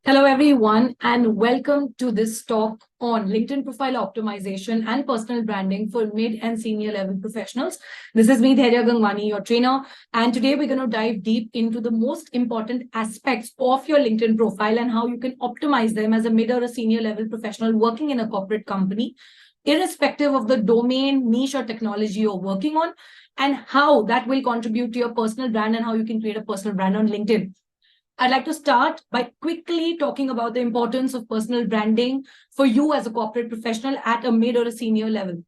Hello, everyone, and welcome to this talk on LinkedIn profile optimization and personal branding for mid and senior level professionals. This is me, Dhairya Gangwani, your trainer, and today we're going to dive deep into the most important aspects of your LinkedIn profile and how you can optimize them as a mid or a senior level professional working in a corporate company, irrespective of the domain, niche, or technology you're working on, and how that will contribute to your personal brand and how you can create a personal brand on LinkedIn. I'd like to start by quickly talking about the importance of personal branding for you as a corporate professional at a mid or a senior level.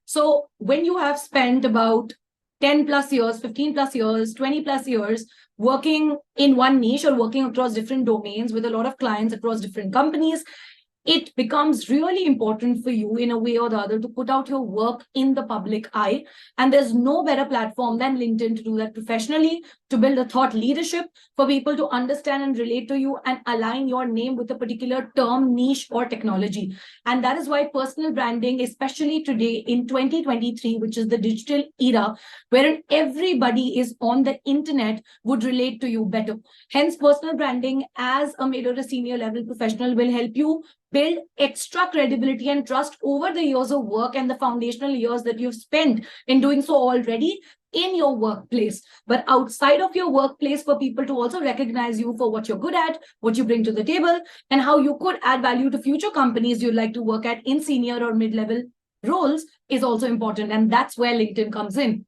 So when you have spent about 10 plus years, 15 plus years, 20 plus years working in one niche or working across different domains with a lot of clients across different companies, it becomes really important for you in a way or the other to put out your work in the public eye. And there's no better platform than LinkedIn to do that professionally, to build a thought leadership for people to understand and relate to you and align your name with a particular term, niche, or technology. And that is why personal branding, especially today in 2023, which is the digital era, wherein everybody is on the internet, would relate to you better. Hence, personal branding as a mid or a senior level professional will help you build extra credibility and trust over the years of work and the foundational years that you've spent in doing so already in your workplace. But outside of your workplace, for people to also recognize you for what you're good at, what you bring to the table, and how you could add value to future companies you'd like to work at in senior or mid-level roles is also important. And that's where LinkedIn comes in.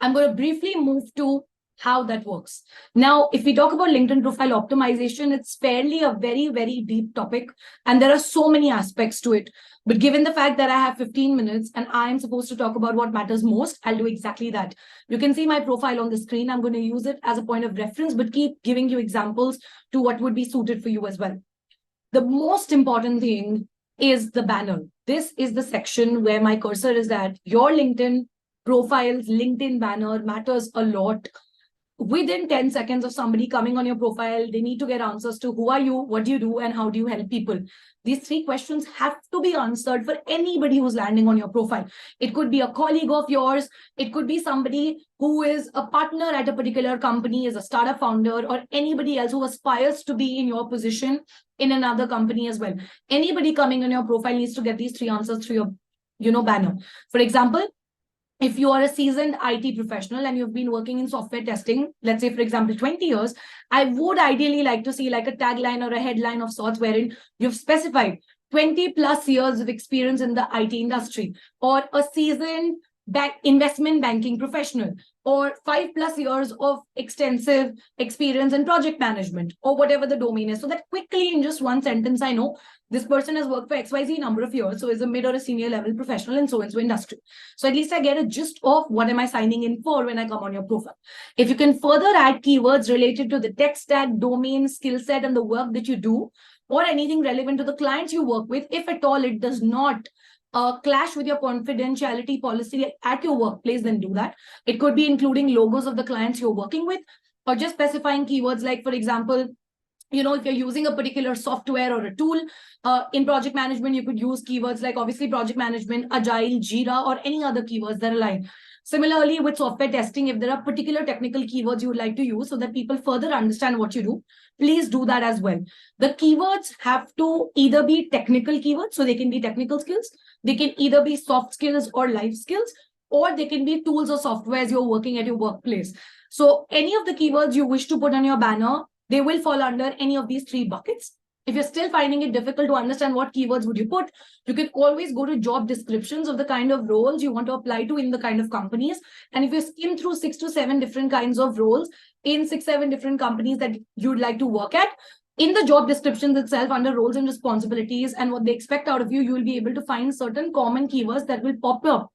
I'm going to briefly move to how that works. Now, if we talk about LinkedIn profile optimization, it's fairly a very, very deep topic, and there are so many aspects to it. But given the fact that I have 15 minutes and I'm supposed to talk about what matters most, I'll do exactly that. You can see my profile on the screen. I'm going to use it as a point of reference, but keep giving you examples to what would be suited for you as well. The most important thing is the banner. This is the section where my cursor is at. Your LinkedIn profile's LinkedIn banner matters a lot. Within 10 seconds of somebody coming on your profile, they need to get answers to who are you, what do you do, and how do you help people. These three questions have to be answered for anybody who's landing on your profile. It could be a colleague of yours. It could be somebody who is a partner at a particular company, is a startup founder, or anybody else who aspires to be in your position in another company as well. Anybody coming on your profile needs to get these three answers through your banner. For example, if you are a seasoned IT professional and you've been working in software testing, let's say, for example, 20 years, I would ideally like to see like a tagline or a headline of sorts wherein you've specified 20 plus years of experience in the IT industry, or a seasoned investment banking professional, or 5 plus years of extensive experience in project management, or whatever the domain is. So that quickly in just one sentence, I know this person has worked for XYZ number of years, so is a mid or a senior level professional in so and so industry. So at least I get a gist of what am I signing in for when I come on your profile. If you can further add keywords related to the tech stack, domain, skill set, and the work that you do, or anything relevant to the clients you work with, if at all it does not clash with your confidentiality policy at your workplace, then do that. It could be including logos of the clients you're working with, or just specifying keywords like, for example, if you're using a particular software or a tool in project management, you could use keywords like obviously project management, agile, Jira, or any other keywords that align. Similarly, with software testing, if there are particular technical keywords you would like to use so that people further understand what you do, please do that as well. The keywords have to either be technical keywords, so they can be technical skills. They can either be soft skills or life skills, or they can be tools or softwares you're working at your workplace. So any of the keywords you wish to put on your banner, they will fall under any of these three buckets. If you're still finding it difficult to understand what keywords would you put, you can always go to job descriptions of the kind of roles you want to apply to in the kind of companies. And if you skim through 6 to 7 different kinds of roles in 6-7 different companies that you'd like to work at, in the job descriptions itself, under roles and responsibilities and what they expect out of you, you will be able to find certain common keywords that will pop up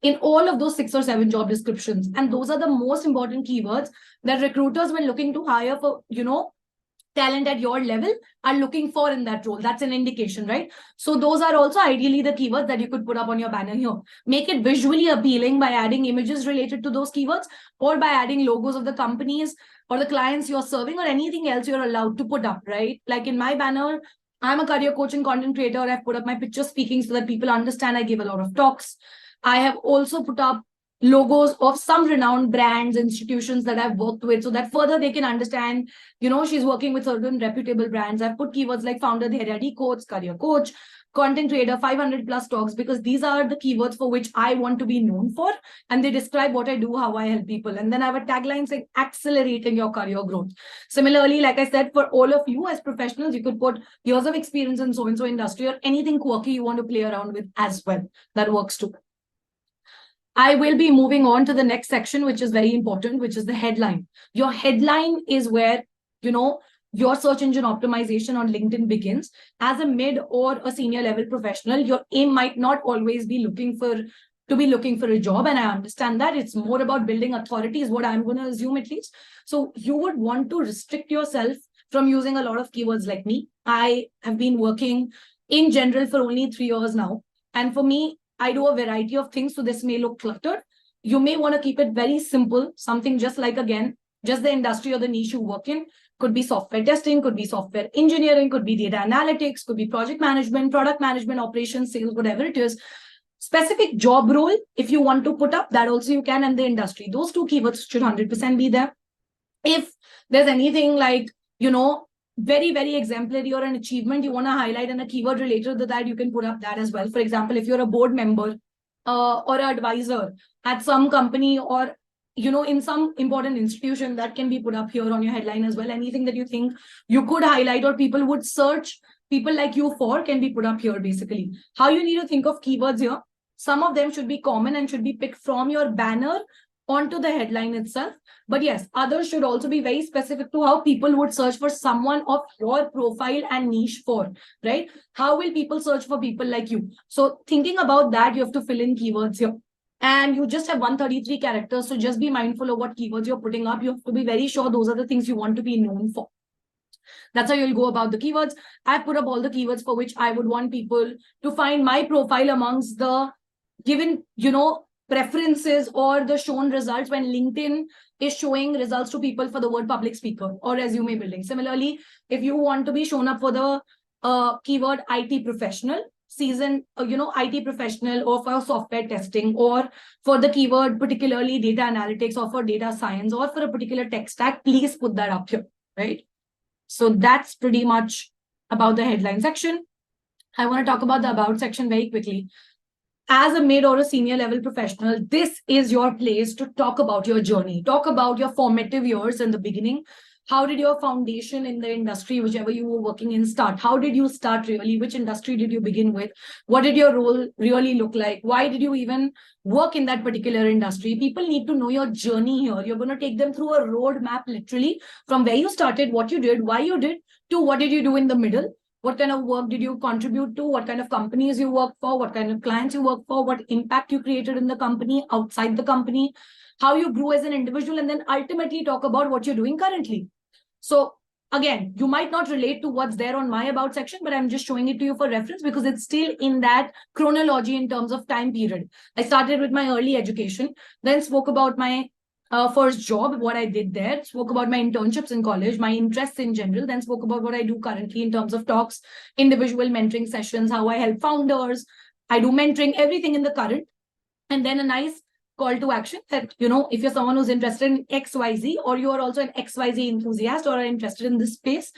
in all of those 6 or 7 job descriptions. And those are the most important keywords that recruiters, when looking to hire for, talent at your level, are looking for in that role. That's an indication, right? So those are also ideally the keywords that you could put up on your banner here. Make it visually appealing by adding images related to those keywords, or by adding logos of the companies or the clients you're serving, or anything else you're allowed to put up, right? Like in my banner, I'm a career coach and content creator. I've put up my picture speaking so that people understand I give a lot of talks. I have also put up logos of some renowned brands, institutions that I've worked with, so that further they can understand, she's working with certain reputable brands. I've put keywords like founder, Dheryadi coach, career coach, content creator, 500 plus talks, because these are the keywords for which I want to be known for. And they describe what I do, how I help people. And then I have a tagline saying accelerating your career growth. Similarly, like I said, for all of you as professionals, you could put years of experience in so-and-so industry or anything quirky you want to play around with as well. That works too. I will be moving on to the next section, which is very important, which is the headline. Your headline is where, your search engine optimization on LinkedIn begins. As a mid or a senior level professional, your aim might not always be looking for a job. And I understand that it's more about building authority is what I'm going to assume at least. So you would want to restrict yourself from using a lot of keywords like me. I have been working in general for only 3 years now. And for me, I do a variety of things. So this may look cluttered. You may want to keep it very simple. Something just like, again, just the industry or the niche you work in. Could be software testing, could be software engineering, could be data analytics, could be project management, product management, operations, sales, whatever it is. Specific job role, if you want to put up, that also you can, and the industry. Those 2 keywords should 100% be there. If there's anything like, very, very exemplary or an achievement you want to highlight and a keyword related to that, you can put up that as well. For example, if you're a board member or an advisor at some company or in some important institution, that can be put up here on your headline as well. Anything that you think you could highlight or people would search people like you for can be put up here, basically. How you need to think of keywords here. Some of them should be common and should be picked from your banner onto the headline itself. But yes, others should also be very specific to how people would search for someone of your profile and niche for, right? How will people search for people like you? So thinking about that, you have to fill in keywords here. And you just have 133 characters. So just be mindful of what keywords you're putting up. You have to be very sure those are the things you want to be known for. That's how you'll go about the keywords. I've put up all the keywords for which I would want people to find my profile amongst the given, preferences or the shown results when LinkedIn is showing results to people for the word public speaker or resume building. Similarly, if you want to be shown up for the keyword IT professional, IT professional or for software testing or for the keyword, particularly data analytics or for data science or for a particular tech stack, please put that up here, right? So that's pretty much about the headline section. I want to talk about the about section very quickly. As a mid or a senior level professional, this is your place to talk about your journey, talk about your formative years in the beginning. How did your foundation in the industry, whichever you were working in, start? How did you start really? Which industry did you begin with? What did your role really look like? Why did you even work in that particular industry? People need to know your journey here. You're going to take them through a roadmap, literally, from where you started, what you did, why you did, to what did you do in the middle? What kind of work did you contribute to? What kind of companies you work for? What kind of clients you work for? What impact you created in the company, outside the company? How you grew as an individual? And then ultimately talk about what you're doing currently. So again, you might not relate to what's there on my about section, but I'm just showing it to you for reference because it's still in that chronology in terms of time period. I started with my early education, then spoke about my first job, what I did there, spoke about my internships in college, my interests in general, then spoke about what I do currently in terms of talks, individual mentoring sessions, how I help founders, I do mentoring, everything in the current, and then a nice call to action that, if you're someone who's interested in XYZ or you are also an XYZ enthusiast or are interested in this space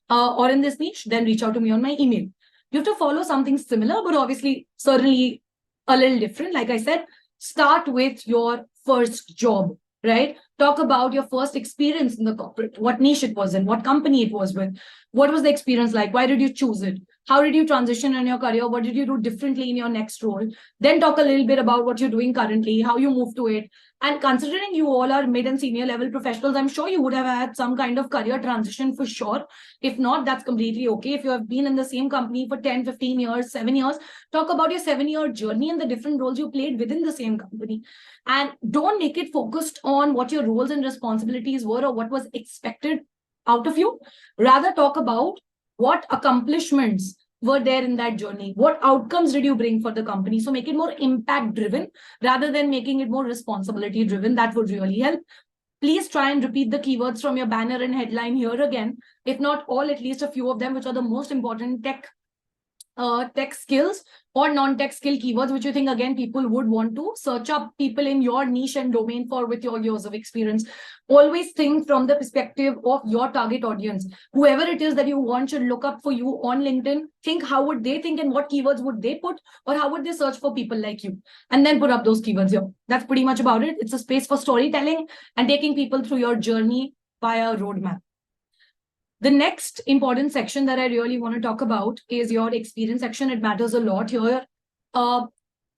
or in this niche, then reach out to me on my email. You have to follow something similar, but obviously certainly a little different. Like I said, start with your first job, right? Talk about your first experience in the corporate, what niche it was in, what company it was with, what was the experience like, why did you choose it? How did you transition in your career? What did you do differently in your next role? Then talk a little bit about what you're doing currently, how you moved to it. And considering you all are mid and senior level professionals, I'm sure you would have had some kind of career transition for sure. If not, that's completely okay. If you have been in the same company for 10, 15 years, 7 years, talk about your 7-year journey and the different roles you played within the same company. And don't make it focused on what your roles and responsibilities were or what was expected out of you. Rather talk about what accomplishments were there in that journey? What outcomes did you bring for the company? So make it more impact driven rather than making it more responsibility driven. That would really help. Please try and repeat the keywords from your banner and headline here again. If not all, at least a few of them, which are the most important tech tech skills or non-tech skill keywords, which you think, again, people would want to search up people in your niche and domain for with your years of experience. Always think from the perspective of your target audience. Whoever it is that you want should look up for you on LinkedIn. Think how would they think and what keywords would they put, or how would they search for people like you, and then put up those keywords here. That's pretty much about it. It's a space for storytelling and taking people through your journey via a roadmap. The next important section that I really want to talk about is your experience section. It matters a lot here.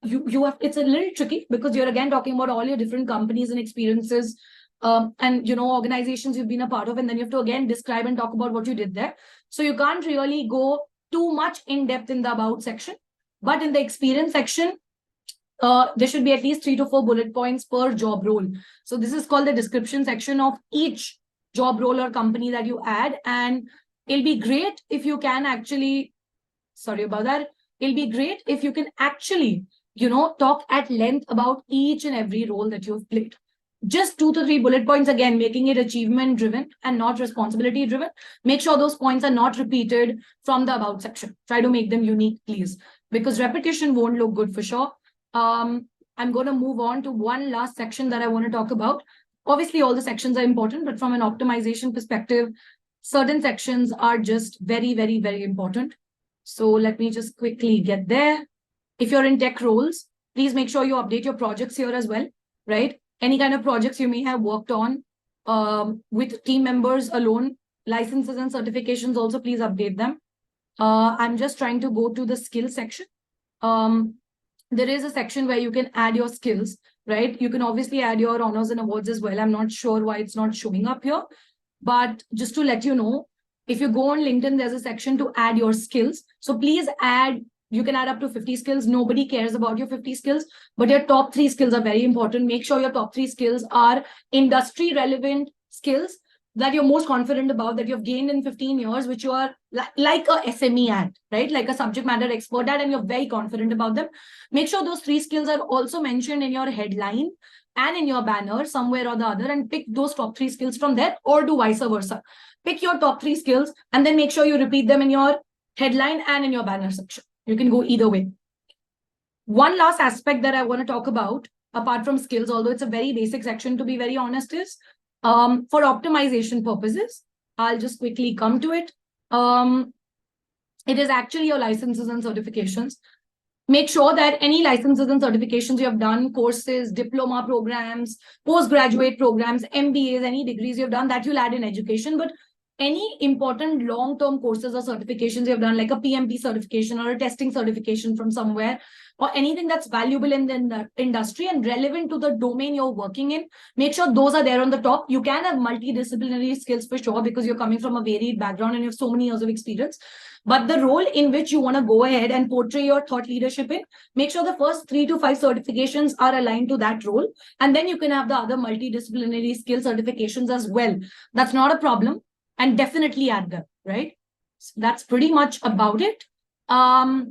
You have, it's a little tricky because you're again talking about all your different companies and experiences, and organizations you've been a part of, and then you have to again describe and talk about what you did there. So you can't really go too much in depth in the about section, but in the experience section, there should be at least 3 to 4 bullet points per job role. So this is called the description section of each job role or company that you add. And it'll be great if you can actually, sorry about that. It'll be great if you can actually, talk at length about each and every role that you've played. Just 2 to 3 bullet points, again, making it achievement driven and not responsibility driven. Make sure those points are not repeated from the about section. Try to make them unique, please, because repetition won't look good for sure. I'm going to move on to one last section that I want to talk about. Obviously, all the sections are important, but from an optimization perspective, certain sections are just very, very, very important. So let me just quickly get there. If you're in tech roles, please make sure you update your projects here as well, right? Any kind of projects you may have worked on with team members alone, licenses and certifications also, please update them. I'm just trying to go to the skills section. There is a section where you can add your skills, right? You can obviously add your honors and awards as well. I'm not sure why it's not showing up here, but just to let you know, if you go on LinkedIn, there's a section to add your skills. So please add, you can add up to 50 skills. Nobody cares about your 50 skills, but your top 3 skills are very important. Make sure your top 3 skills are industry relevant skills that you're most confident about, that you've gained in 15 years, which you are like a SME at, right? Like a subject matter expert at, and you're very confident about them. Make sure those 3 skills are also mentioned in your headline and in your banner somewhere or the other, and pick those top 3 skills from there, or do vice versa. Pick your top 3 skills and then make sure you repeat them in your headline and in your banner section. You can go either way. One last aspect that I want to talk about, apart from skills, although it's a very basic section to be very honest, is for optimization purposes. I'll just quickly come to it. It is actually your licenses and certifications. Make sure that any licenses and certifications you have done, courses, diploma programs, postgraduate programs, MBAs, any degrees you've done, that you'll add in education. But any important long-term courses or certifications you've done, like a PMP certification or a testing certification from somewhere, or anything that's valuable in the industry and relevant to the domain you're working in, make sure those are there on the top. You can have multidisciplinary skills for sure, because you're coming from a varied background and you have so many years of experience. But the role in which you want to go ahead and portray your thought leadership in, make sure the first 3 to 5 certifications are aligned to that role. And then you can have the other multidisciplinary skill certifications as well. That's not a problem. And definitely add them, right? So that's pretty much about it. I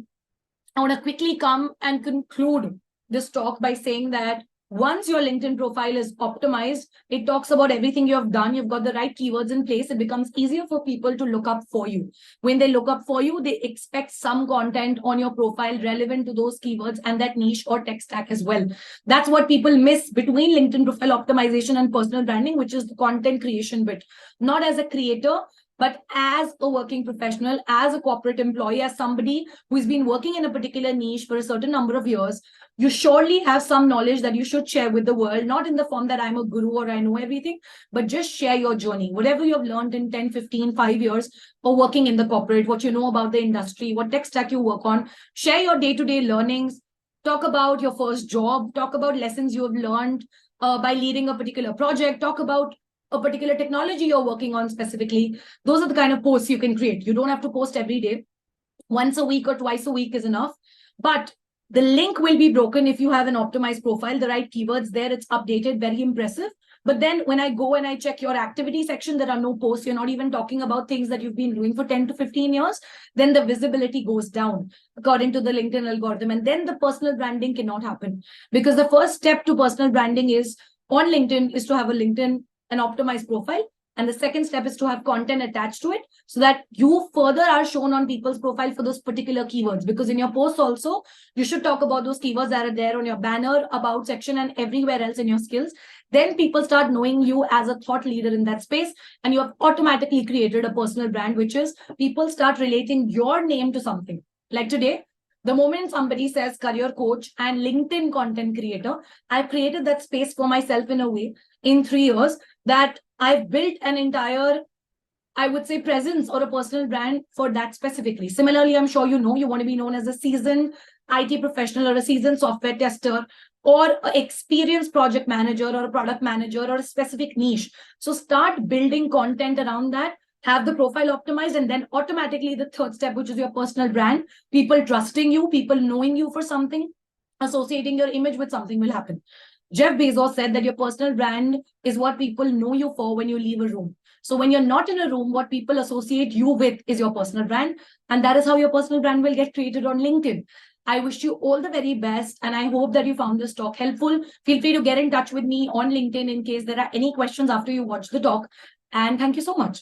want to quickly come and conclude this talk by saying that once your LinkedIn profile is optimized, it talks about everything you have done. You've got the right keywords in place. It becomes easier for people to look up for you. When they look up for you, they expect some content on your profile relevant to those keywords and that niche or tech stack as well. That's what people miss between LinkedIn profile optimization and personal branding, which is the content creation bit. Not as a creator, but as a working professional, as a corporate employee, as somebody who's been working in a particular niche for a certain number of years, you surely have some knowledge that you should share with the world, not in the form that I'm a guru or I know everything, but just share your journey. Whatever you've learned in 10, 15, 5 years or working in the corporate, what you know about the industry, what tech stack you work on, share your day-to-day learnings, talk about your first job, talk about lessons you have learned by leading a particular project, talk about a particular technology you're working on specifically. Those are the kind of posts you can create. You don't have to post every day. Once a week or twice a week is enough. But the link will be broken if you have an optimized profile, the right keywords there, it's updated, very impressive. But then when I go and I check your activity section, there are no posts. You're not even talking about things that you've been doing for 10 to 15 years. Then the visibility goes down according to the LinkedIn algorithm. And then the personal branding cannot happen, because the first step to personal branding is on LinkedIn is to have a LinkedIn, an optimized profile. And the second step is to have content attached to it so that you further are shown on people's profile for those particular keywords. Because in your posts also, you should talk about those keywords that are there on your banner, about section, and everywhere else in your skills. Then people start knowing you as a thought leader in that space, and you have automatically created a personal brand, which is people start relating your name to something. Like today, the moment somebody says career coach and LinkedIn content creator, I've created that space for myself in a way in 3 years that I've built an entire, I would say, presence or a personal brand for that specifically. Similarly, I'm sure you know you want to be known as a seasoned IT professional or a seasoned software tester or an experienced project manager or a product manager or a specific niche. So start building content around that, have the profile optimized, and then automatically the third step, which is your personal brand, people trusting you, people knowing you for something, associating your image with something will happen. Jeff Bezos said that your personal brand is what people know you for when you leave a room. So when you're not in a room, what people associate you with is your personal brand. And that is how your personal brand will get created on LinkedIn. I wish you all the very best. And I hope that you found this talk helpful. Feel free to get in touch with me on LinkedIn in case there are any questions after you watch the talk. And thank you so much.